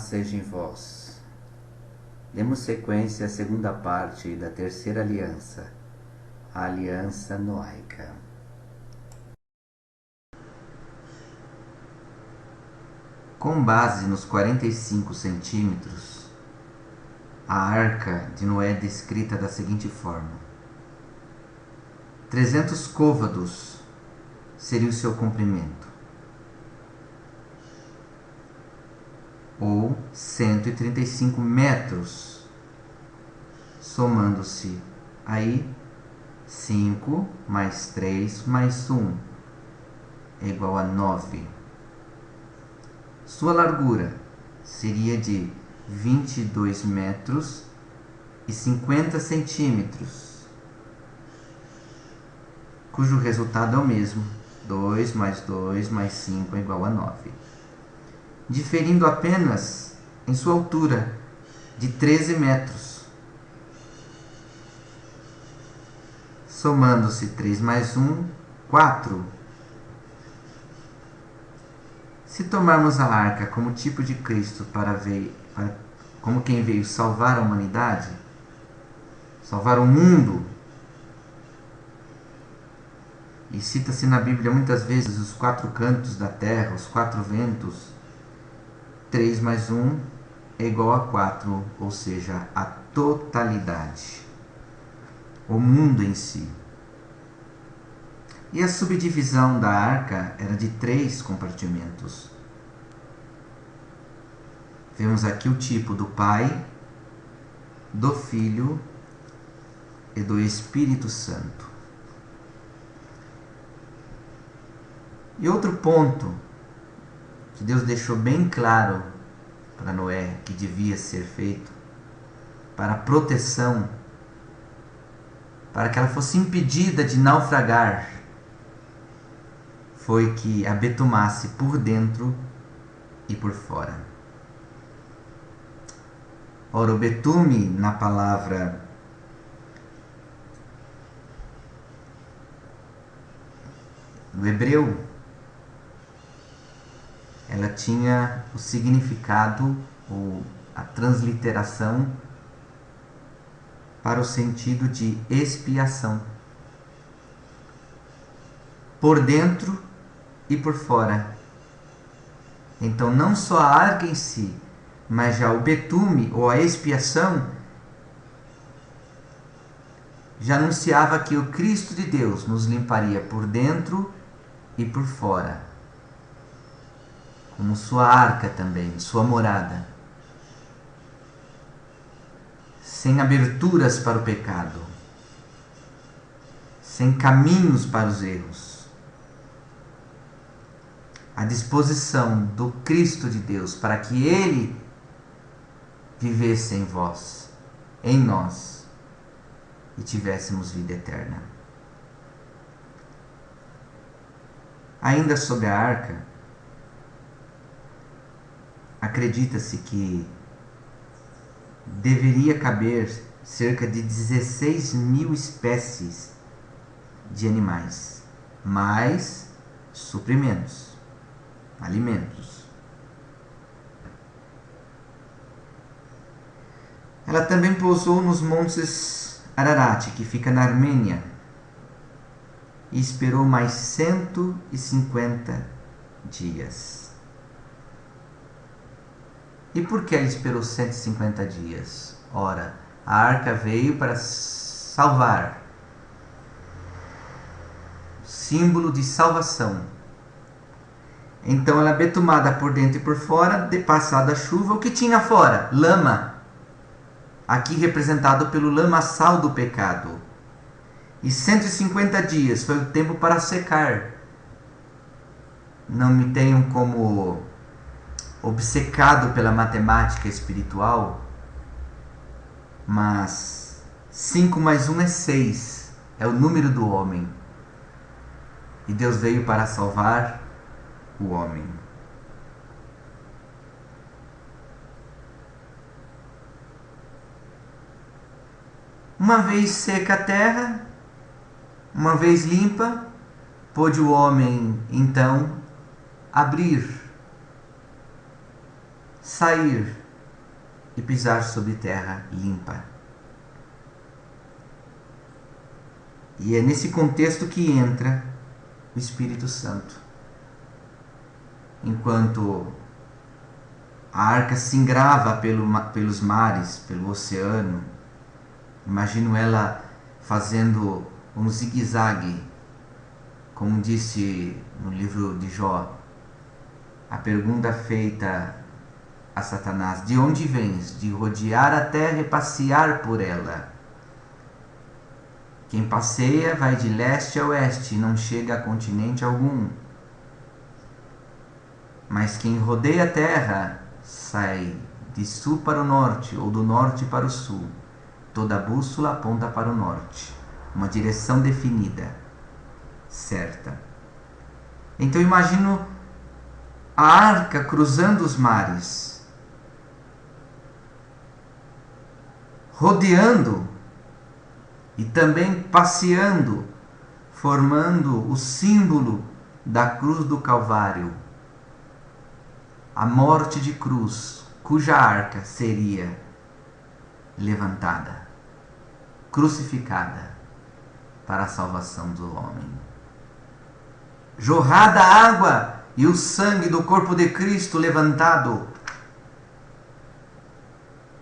seja em vós. Demos sequência à segunda parte da terceira aliança, a aliança noaica. Com base nos 45 centímetros, a arca de Noé é descrita da seguinte forma: 300 côvados seria o seu comprimento, ou 135 metros, somando-se aí 5 mais 3 mais 1 é igual a 9. Sua largura seria de 22 metros e 50 centímetros, cujo resultado é o mesmo, 2 mais 2 mais 5 é igual a 9. Diferindo apenas em sua altura, de 13 metros. Somando-se 3 mais 1, 4. Se tomarmos a arca como tipo de Cristo como quem veio salvar a humanidade, salvar o mundo, e cita-se na Bíblia muitas vezes os 4 cantos da terra, os 4 ventos, 3 mais 1 é igual a 4, ou seja, a totalidade, o mundo em si. E a subdivisão da arca era de 3 compartimentos. Vemos aqui o tipo do Pai, do Filho e do Espírito Santo. E outro ponto que Deus deixou bem claro para Noé que devia ser feito para a proteção, para que ela fosse impedida de naufragar, foi que a betumasse por dentro e por fora. Ora, o betume, na palavra do hebreu, ela tinha o significado, ou a transliteração, para o sentido de expiação. Por dentro e por fora. Então, não só a arca em si, mas já o betume ou a expiação já anunciava que o Cristo de Deus nos limparia por dentro e por fora, como sua arca também, sua morada, sem aberturas para o pecado, sem caminhos para os erros. A disposição do Cristo de Deus para que Ele vivesse em vós, em nós, e tivéssemos vida eterna. Ainda sobre a arca, acredita-se que deveria caber cerca de 16.000 espécies de animais, mais suprimentos, alimentos. Ela também pousou nos montes Ararat, que fica na Armênia, e esperou mais 150 dias. E por que ela esperou 150 dias? Ora, a arca veio para salvar, símbolo de salvação. Então ela é betumada por dentro e por fora, de passada a chuva, o que tinha fora? Lama. Aqui representado pelo lamaçal do pecado. E 150 dias foi o tempo para secar. Não me tenham como obcecado pela matemática espiritual, mas 5 mais 1 é 6, é o número do homem. E Deus veio para salvar o homem. Uma vez seca a terra, uma vez limpa, pôde o homem então abrir, sair e pisar sobre terra limpa. E é nesse contexto que entra o Espírito Santo. Enquanto a arca se engrava pelos mares, pelo oceano, imagino ela fazendo um zigue-zague, como disse no livro de Jó, a pergunta feita a Satanás: de onde vens? De rodear a terra e passear por ela. Quem passeia vai de leste a oeste e não chega a continente algum. Mas quem rodeia a terra sai de sul para o norte ou do norte para o sul. Toda bússola aponta para o norte, uma direção definida, certa. Então imagino a arca cruzando os mares, rodeando e também passeando, formando o símbolo da cruz do Calvário, a morte de cruz, cuja arca seria levantada, crucificada para a salvação do homem. Jorrada a água e o sangue do corpo de Cristo levantado.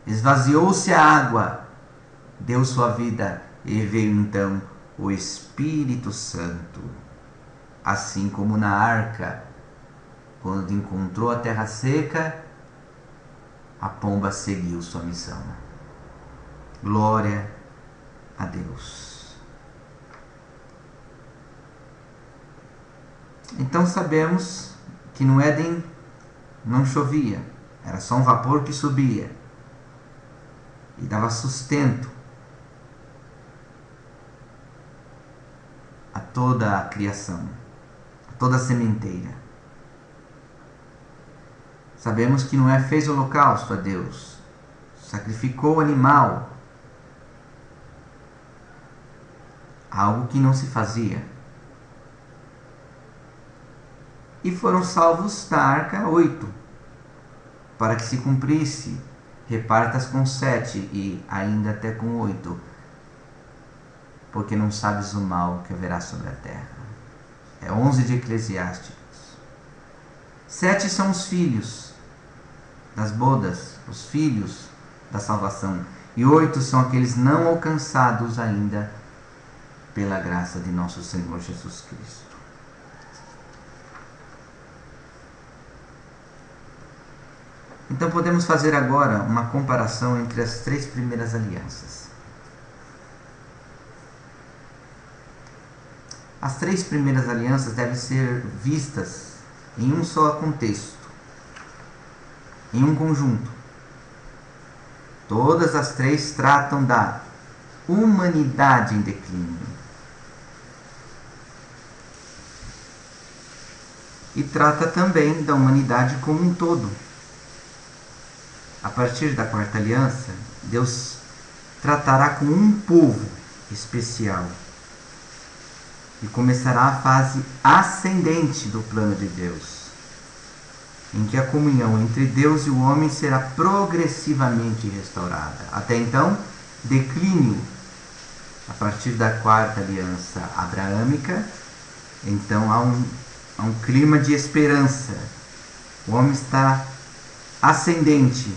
Esvaziou-se a água, deu sua vida e veio então o Espírito Santo. Assim como na arca, quando encontrou a terra seca, a pomba seguiu sua missão. Glória a Deus. Então sabemos que no Éden não chovia, era só um vapor que subia e dava sustento a toda a criação, a toda a sementeira. Sabemos que Noé fez holocausto a Deus, sacrificou o animal, algo que não se fazia. E foram salvos da arca 8, para que se cumprisse, repartas com 7 e ainda até com 8, porque não sabes o mal que haverá sobre a terra. É 11 de Eclesiásticos. 7 são os filhos das bodas, os filhos da salvação, e 8 são aqueles não alcançados ainda pela graça de nosso Senhor Jesus Cristo. Então podemos fazer agora uma comparação entre as 3 primeiras alianças. As 3 primeiras alianças devem ser vistas em um só contexto, em um conjunto. Todas as 3 tratam da humanidade em declínio. E trata também da humanidade como um todo. A partir da 4ª aliança, Deus tratará com um povo especial e começará a fase ascendente do plano de Deus, em que a comunhão entre Deus e o homem será progressivamente restaurada. Até então, declínio. A partir da 4ª aliança abraâmica, então há um clima de esperança. O homem está ascendente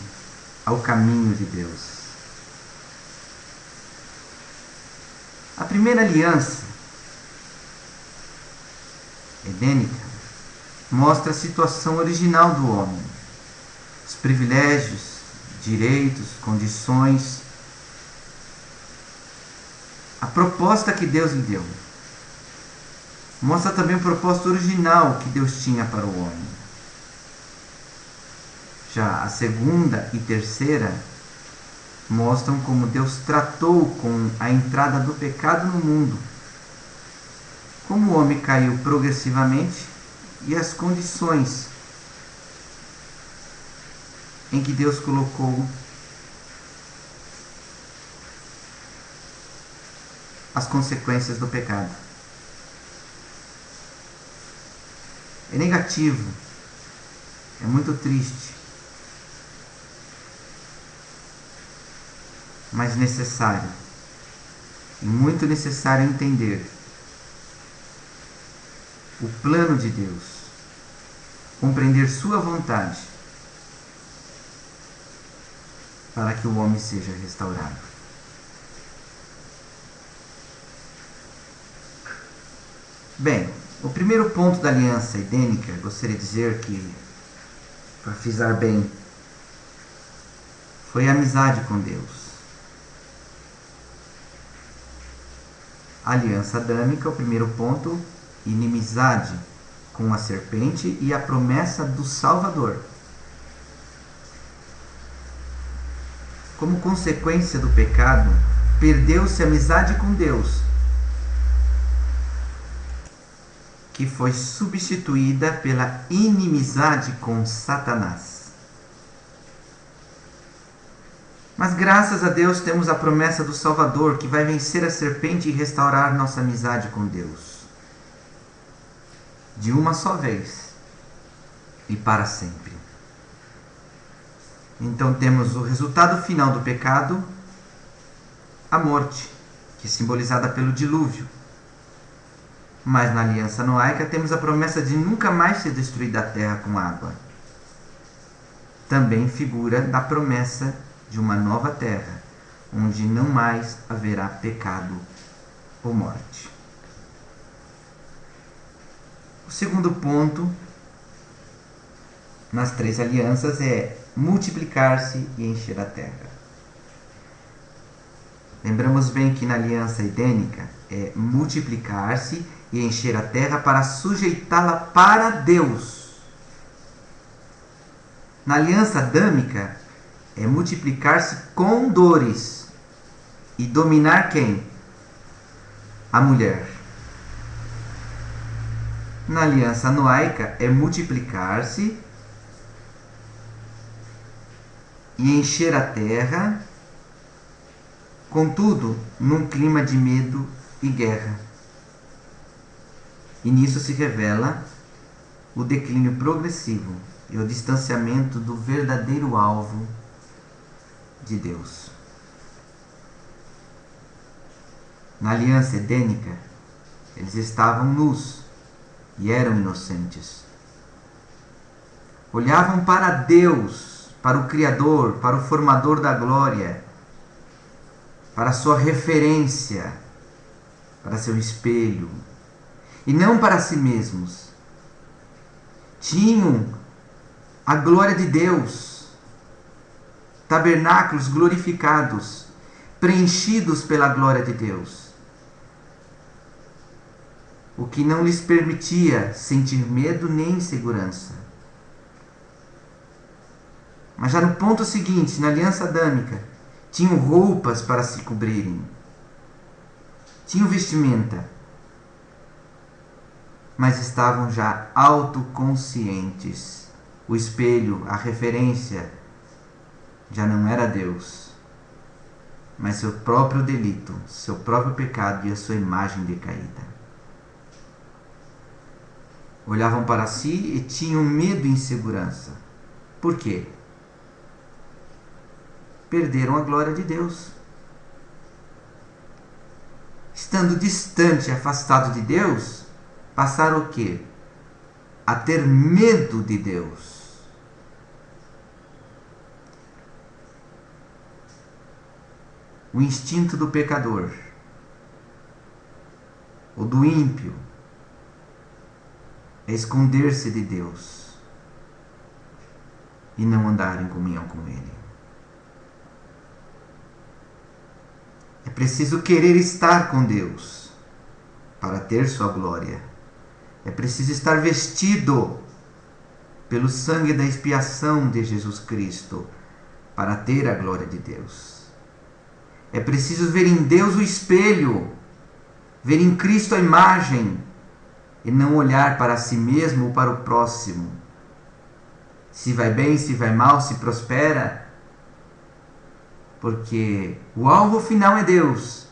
ao caminho de Deus. A primeira aliança edênica mostra a situação original do homem, os privilégios, direitos, condições, a proposta que Deus lhe deu. Mostra também o propósito original que Deus tinha para o homem. Já a 2ª e 3ª mostram como Deus tratou com a entrada do pecado no mundo, como o homem caiu progressivamente e as condições em que Deus colocou as consequências do pecado. É negativo, é muito triste. mas necessário, e muito necessário entender o plano de Deus, compreender sua vontade, para que o homem seja restaurado. Bem, o primeiro ponto da aliança edênica, gostaria de dizer que, para frisar bem, foi a amizade com Deus. A aliança adâmica, o primeiro ponto, inimizade com a serpente e a promessa do Salvador. Como consequência do pecado, perdeu-se a amizade com Deus, que foi substituída pela inimizade com Satanás. Mas graças a Deus temos a promessa do Salvador, que vai vencer a serpente e restaurar nossa amizade com Deus, de uma só vez e para sempre. Então temos o resultado final do pecado, a morte, que é simbolizada pelo dilúvio. Mas na aliança noaica temos a promessa de nunca mais ser destruída a terra com água. Também figura da promessa de uma nova terra, onde não mais haverá pecado ou morte. O segundo ponto nas três alianças é multiplicar-se e encher a terra. Lembramos bem que na aliança edênica é multiplicar-se e encher a terra para sujeitá-la para Deus. Na aliança adâmica é multiplicar-se com dores e dominar quem? A mulher. Na aliança noaica é multiplicar-se e encher a terra, contudo, num clima de medo e guerra. E nisso se revela o declínio progressivo e o distanciamento do verdadeiro alvo de Deus. Na aliança edênica, eles estavam nus e eram inocentes. Olhavam para Deus, para o Criador, para o Formador da glória, para sua referência, para seu espelho, e não para si mesmos. Tinham a glória de Deus, tabernáculos glorificados, preenchidos pela glória de Deus, o que não lhes permitia sentir medo nem insegurança. Mas já no ponto seguinte, na aliança adâmica, tinham roupas para se cobrirem, tinham vestimenta, mas estavam já autoconscientes. O espelho, a referência, já não era Deus, mas seu próprio delito, seu próprio pecado e a sua imagem decaída. Olhavam para si e tinham medo e insegurança. Por quê? Perderam a glória de Deus. Estando distante, afastado de Deus, passaram o quê? A ter medo de Deus. O instinto do pecador, ou do ímpio, é esconder-se de Deus e não andar em comunhão com Ele. É preciso querer estar com Deus para ter sua glória. É preciso estar vestido pelo sangue da expiação de Jesus Cristo para ter a glória de Deus. É preciso ver em Deus o espelho, ver em Cristo a imagem, e não olhar para si mesmo ou para o próximo. Se vai bem, se vai mal, se prospera. Porque o alvo final é Deus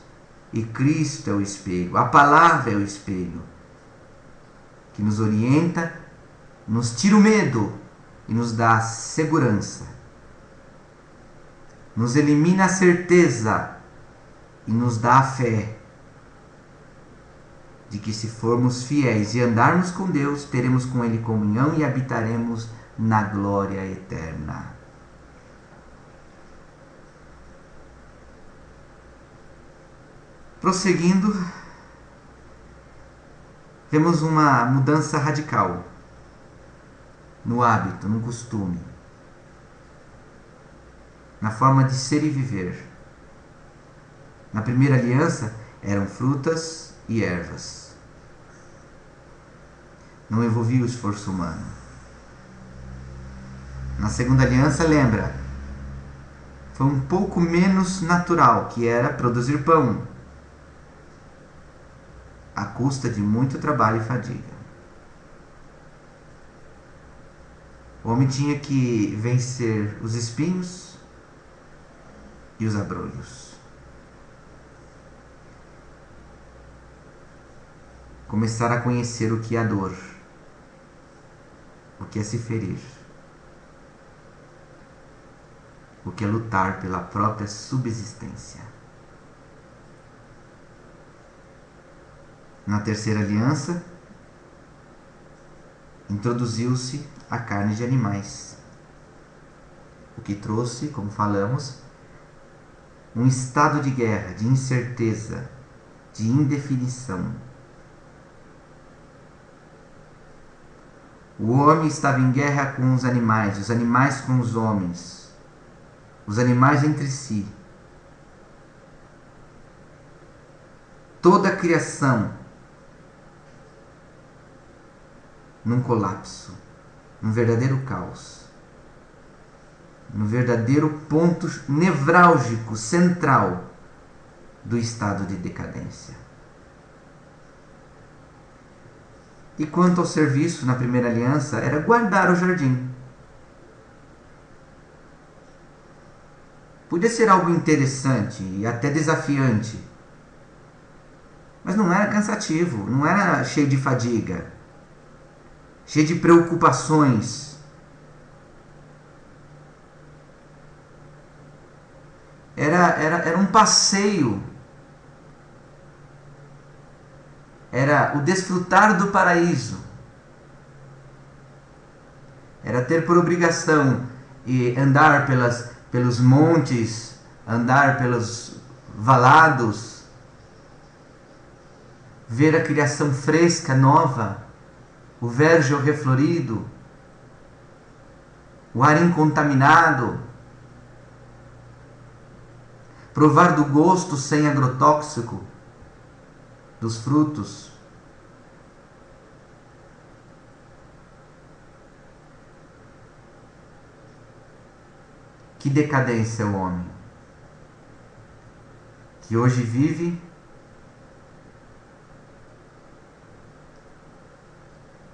e Cristo é o espelho, a palavra é o espelho que nos orienta, nos tira o medo e nos dá segurança. nos elimina a certeza e nos dá a fé de que se formos fiéis e andarmos com Deus, teremos com Ele comunhão e habitaremos na glória eterna. Prosseguindo, vemos uma mudança radical no hábito, no costume, na forma de ser e viver. Na primeira aliança eram frutas e ervas. Não envolvia o esforço humano. Na segunda aliança, lembra, foi um pouco menos natural, que era produzir pão, à custa de muito trabalho e fadiga. O homem tinha que vencer os espinhos e os abrolhos. Começar a conhecer o que é a dor, o que é se ferir, o que é lutar pela própria subsistência. Na terceira aliança, introduziu-se a carne de animais, o que trouxe, como falamos, um estado de guerra, de incerteza, de indefinição. O homem estava em guerra com os animais com os homens, os animais entre si. Toda a criação num colapso, num verdadeiro caos, num verdadeiro ponto nevrálgico, central do estado de decadência. E quanto ao serviço na primeira aliança, era guardar o jardim. Podia ser algo interessante e até desafiante, mas não era cansativo, não era cheio de fadiga, cheio de preocupações. Era um passeio. Era o desfrutar do paraíso. Era ter por obrigação e andar pelos montes, andar pelos valados, ver a criação fresca, nova, o vergel reflorido, o ar incontaminado, provar do gosto sem agrotóxico dos frutos. Que decadência o homem, que hoje vive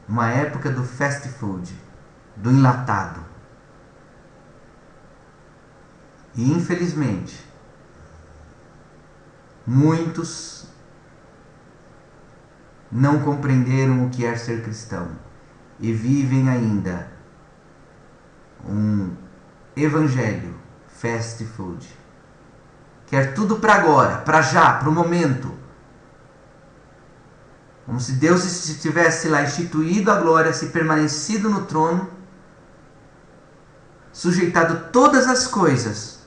uma época do fast food, do enlatado. E infelizmente, muitos não compreenderam o que é ser cristão e vivem ainda um evangelho fast food. Quer tudo para agora, para já, para o momento. Como se Deus estivesse lá instituído a glória, se permanecido no trono, sujeitado todas as coisas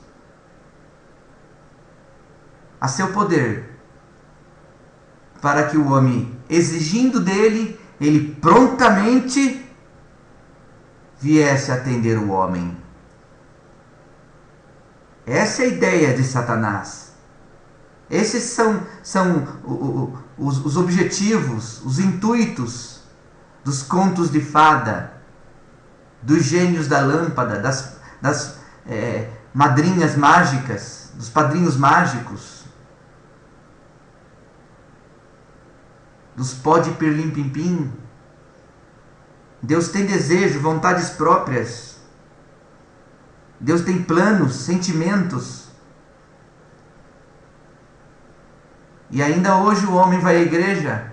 a seu poder, para que o homem, exigindo dele, ele prontamente viesse atender o homem. Essa é a ideia de Satanás. Esses são os objetivos, os intuitos dos contos de fada, dos gênios da lâmpada, das madrinhas mágicas, dos padrinhos mágicos, dos pó de pirlim-pim-pim. Deus tem desejo, vontades próprias. Deus tem planos, sentimentos. E ainda hoje o homem vai à igreja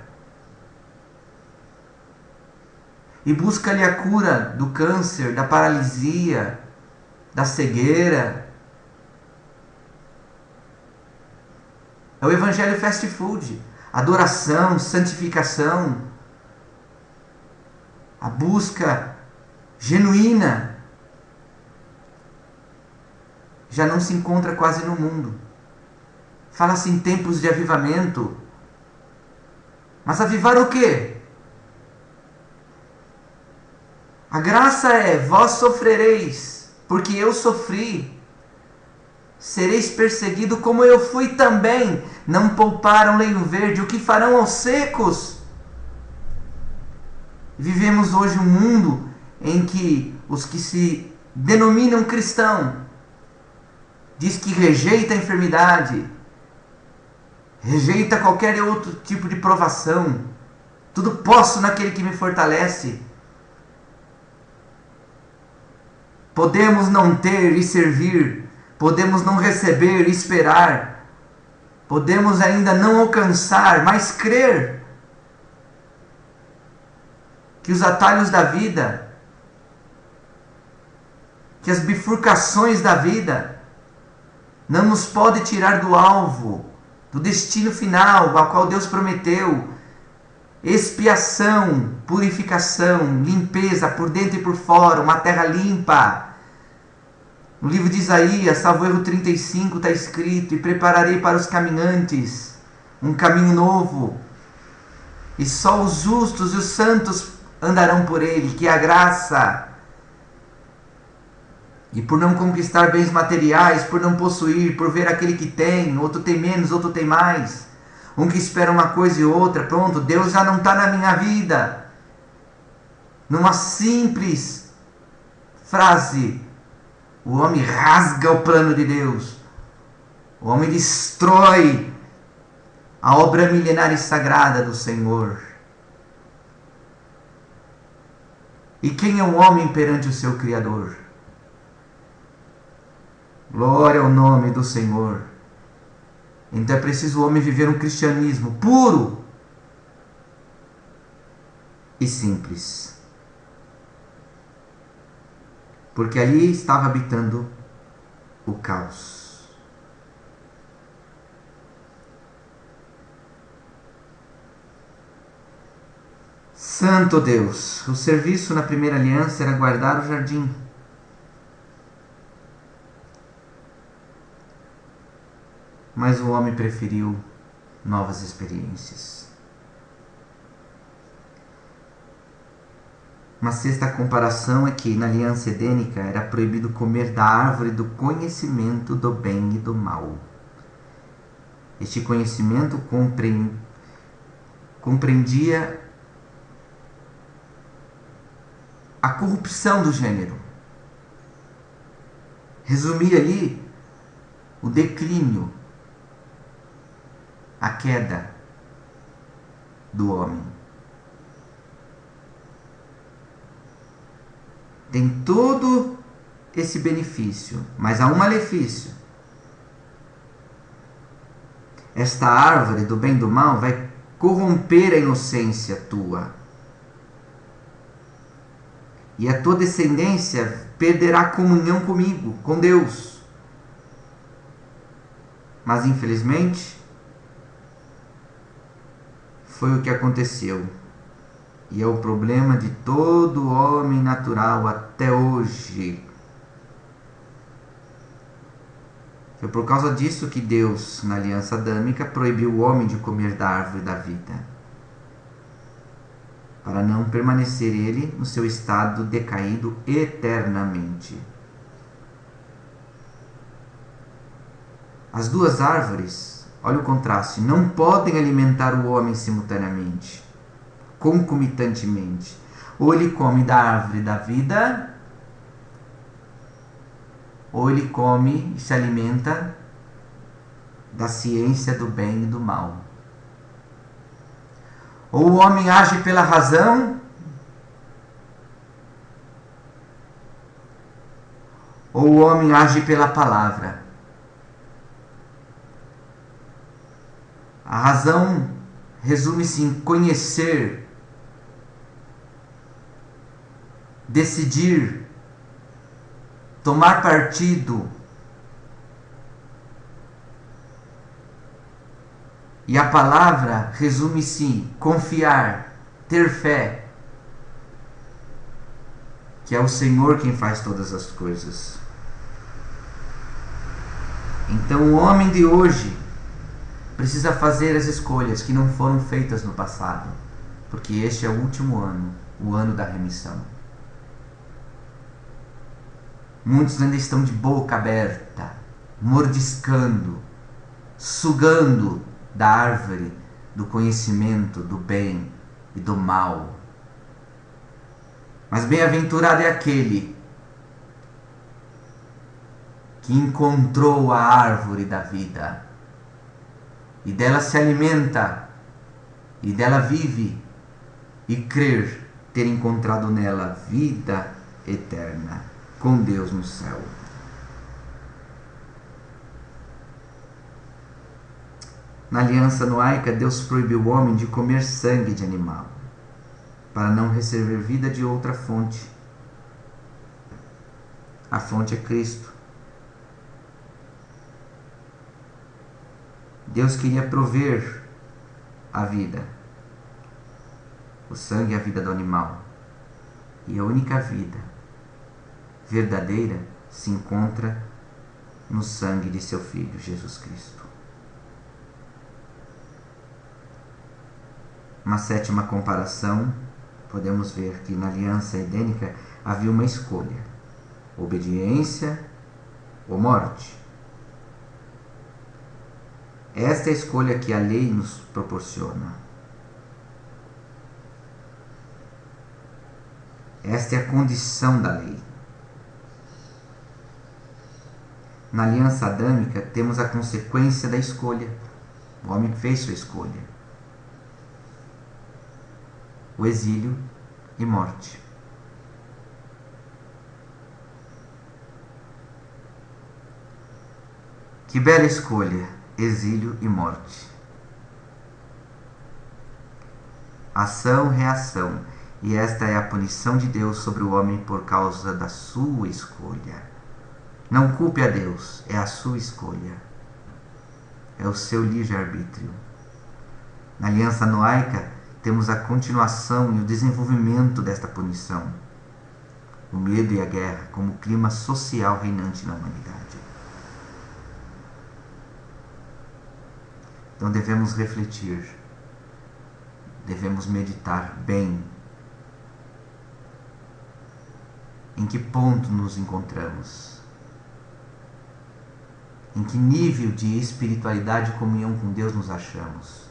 e busca-lhe a cura do câncer, da paralisia, da cegueira, É o evangelho fast food. Adoração, santificação, a busca genuína já não se encontra quase no mundo. Fala-se em tempos de avivamento. Mas avivar o quê? A graça é: vós sofrereis, porque eu sofri. Sereis perseguido como eu fui também. Não pouparam lenho verde, o que farão aos secos? Vivemos hoje um mundo em que os que se denominam cristão diz que rejeita a enfermidade, rejeita qualquer outro tipo de provação. Tudo posso naquele que me fortalece. Podemos não ter e servir, podemos não receber e esperar, podemos ainda não alcançar, mas crer que os atalhos da vida, que as bifurcações da vida não nos podem tirar do alvo, do destino final ao qual Deus prometeu. Expiação, purificação, limpeza por dentro e por fora, uma terra limpa. No livro de Isaías, salvo erro 35, está escrito: e prepararei para os caminhantes um caminho novo, e só os justos e os santos andarão por ele, que é a graça. E por não conquistar bens materiais, por não possuir, por ver aquele que tem, outro tem menos, outro tem mais, um que espera uma coisa e outra, pronto, Deus já não está na minha vida. Numa simples frase, o homem rasga o plano de Deus. O homem destrói a obra milenar e sagrada do Senhor. E quem é o homem perante o seu Criador? Glória ao nome do Senhor. Então é preciso o homem viver um cristianismo puro e simples. Porque ali estava habitando o caos. Santo Deus, o serviço na primeira aliança era guardar o jardim. Mas o homem preferiu novas experiências. Uma sexta comparação é que na aliança edênica era proibido comer da árvore do conhecimento do bem e do mal. Este conhecimento compreendia a corrupção do gênero. Resumia ali o declínio, a queda do homem. Tem todo esse benefício, mas há um malefício. Esta árvore do bem e do mal vai corromper a inocência tua. E a tua descendência perderá a comunhão comigo, com Deus. Mas infelizmente, foi o que aconteceu. E é o problema de todo homem natural até hoje. Foi por causa disso que Deus, na aliança adâmica, proibiu o homem de comer da árvore da vida, para não permanecer ele no seu estado decaído eternamente. As duas árvores, olha o contraste, não podem alimentar o homem simultaneamente, concomitantemente. Ou ele come da árvore da vida, ou ele come e se alimenta da ciência do bem e do mal. Ou o homem age pela razão, ou o homem age pela palavra. A razão resume-se em conhecer, decidir, tomar partido. E a palavra resume-se em confiar, ter fé, que é o Senhor quem faz todas as coisas. Então o homem de hoje precisa fazer as escolhas que não foram feitas no passado, porque este é o último ano, o ano da remissão. Muitos ainda estão de boca aberta, mordiscando, sugando da árvore do conhecimento do bem e do mal. Mas bem-aventurado é aquele que encontrou a árvore da vida e dela se alimenta e dela vive e crer ter encontrado nela vida eterna com Deus no céu. Na aliança noaica, Deus proibiu o homem de comer sangue de animal, para não receber vida de outra fonte. A fonte é Cristo. Deus queria prover a vida. O sangue é a vida do animal. E a única vida verdadeira se encontra no sangue de seu Filho, Jesus Cristo. Uma sétima comparação, podemos ver que na aliança edênica havia uma escolha: obediência ou morte. Esta é a escolha que a lei nos proporciona. Esta é a condição da lei. Na aliança adâmica temos a consequência da escolha. O homem fez sua escolha: o exílio e morte. Que bela escolha, exílio e morte. Ação, reação, e esta é a punição de Deus sobre o homem por causa da sua escolha. Não culpe a Deus, é a sua escolha. É o seu livre-arbítrio. Na aliança noaica, temos a continuação e o desenvolvimento desta punição. O medo e a guerra como clima social reinante na humanidade. Então devemos refletir, devemos meditar bem em que ponto nos encontramos, em que nível de espiritualidade e comunhão com Deus nos achamos.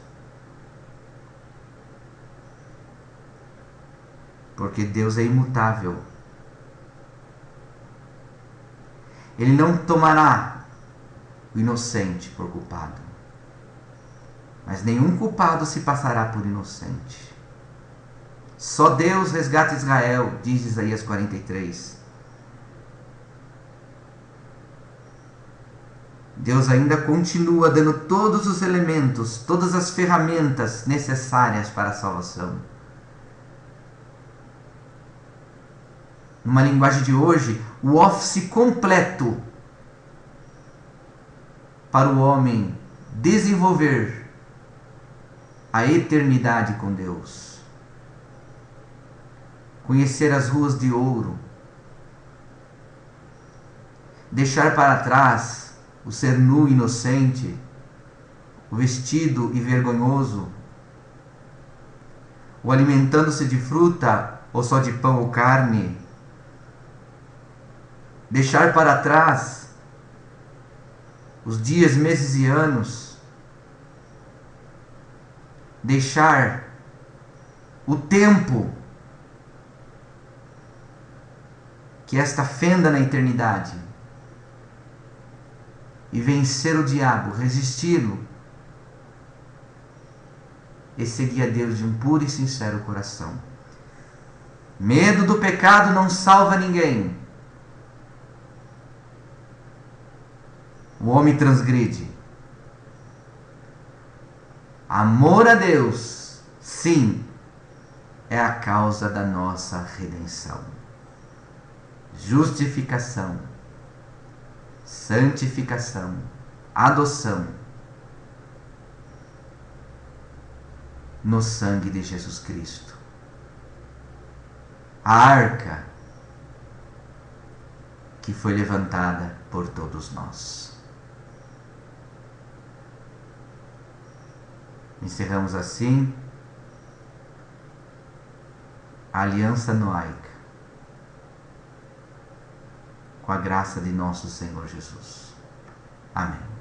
Porque Deus é imutável. Ele não tomará o inocente por culpado, mas nenhum culpado se passará por inocente. Só Deus resgata Israel, diz Isaías 43. Deus ainda continua dando todos os elementos, todas as ferramentas necessárias para a salvação. Numa linguagem de hoje, o office completo para o homem desenvolver a eternidade com Deus. Conhecer as ruas de ouro. Deixar para trás o ser nu e inocente, o vestido e vergonhoso, o alimentando-se de fruta ou só de pão ou carne. Deixar para trás os dias, meses e anos. Deixar o tempo que esta fenda na eternidade e vencer o diabo, resisti-lo e seguir a Deus de um puro e sincero coração. Medo do pecado não salva ninguém. O homem transgride. Amor a Deus, sim, é a causa da nossa redenção. Justificação, santificação, adoção. no sangue de Jesus Cristo. A arca que foi levantada por todos nós. Encerramos assim a aliança noaica, com a graça de nosso Senhor Jesus. Amém.